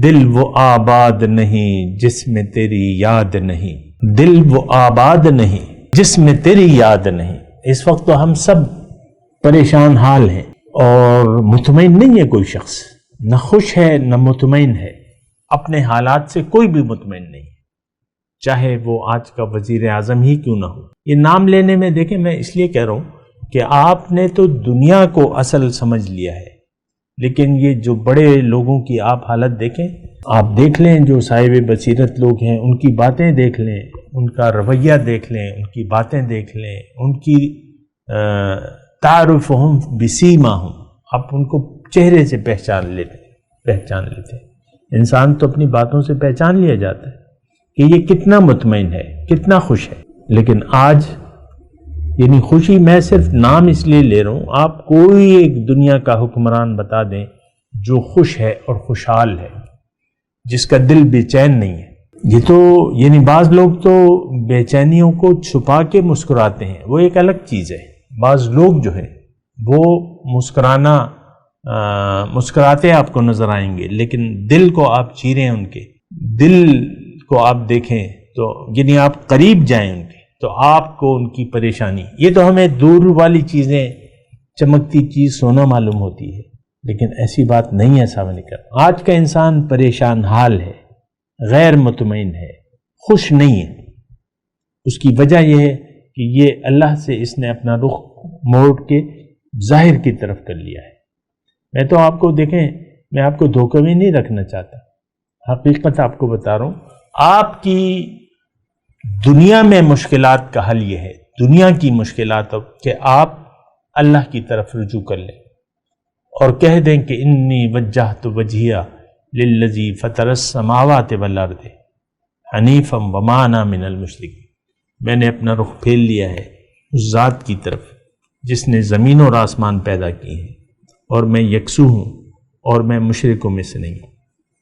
دل وہ آباد نہیں جس میں تیری یاد نہیں، دل وہ آباد نہیں جس میں تیری یاد نہیں۔ اس وقت تو ہم سب پریشان حال ہیں اور مطمئن نہیں ہے کوئی شخص، نہ خوش ہے نہ مطمئن ہے، اپنے حالات سے کوئی بھی مطمئن نہیں ہے، چاہے وہ آج کا وزیر اعظم ہی کیوں نہ ہو۔ یہ نام لینے میں دیکھیں، میں اس لیے کہہ رہا ہوں کہ آپ نے تو دنیا کو اصل سمجھ لیا ہے، لیکن یہ جو بڑے لوگوں کی آپ حالت دیکھیں، آپ دیکھ لیں جو صاحب بصیرت لوگ ہیں، ان کی باتیں دیکھ لیں، ان کا رویہ دیکھ لیں، ان کی باتیں دیکھ لیں، ان کی تعارفہم بسیماہم، آپ ان کو چہرے سے پہچان لیتے۔ انسان تو اپنی باتوں سے پہچان لیا جاتا ہے کہ یہ کتنا مطمئن ہے، کتنا خوش ہے۔ لیکن آج یعنی خوشی میں صرف نام اس لیے لے رہا ہوں، آپ کوئی ایک دنیا کا حکمران بتا دیں جو خوش ہے اور خوشحال ہے، جس کا دل بے چین نہیں ہے۔ یہ تو یعنی بعض لوگ تو بے چینیوں کو چھپا کے مسکراتے ہیں، وہ ایک الگ چیز ہے۔ بعض لوگ جو ہے وہ مسکراتے آپ کو نظر آئیں گے، لیکن دل کو آپ چیریں، ان کے دل کو آپ دیکھیں تو یعنی آپ قریب جائیں ان کے تو آپ کو ان کی پریشانی، یہ تو ہمیں دور والی چیزیں، چمکتی چیز سونا معلوم ہوتی ہے، لیکن ایسی بات نہیں ہے سامنے کر۔ آج کا انسان پریشان حال ہے، غیر مطمئن ہے، خوش نہیں ہے۔ اس کی وجہ یہ ہے کہ یہ اللہ سے اس نے اپنا رخ موڑ کے ظاہر کی طرف کر لیا ہے۔ میں تو آپ کو دیکھیں، میں آپ کو دھوکے میں نہیں رکھنا چاہتا، حقیقت آپ کو بتا رہا ہوں۔ آپ کی دنیا میں مشکلات کا حل یہ ہے، دنیا کی مشکلات، کہ آپ اللہ کی طرف رجوع کر لیں اور کہہ دیں کہ انی وجہت وجہیہ للذی فطر السماوات والارض حنیفا وما انا من المشرکین، میں نے اپنا رخ پھیر لیا ہے اس ذات کی طرف جس نے زمین اور آسمان پیدا کی ہیں، اور میں یکسو ہوں اور میں مشرکوں میں سے نہیں ہوں۔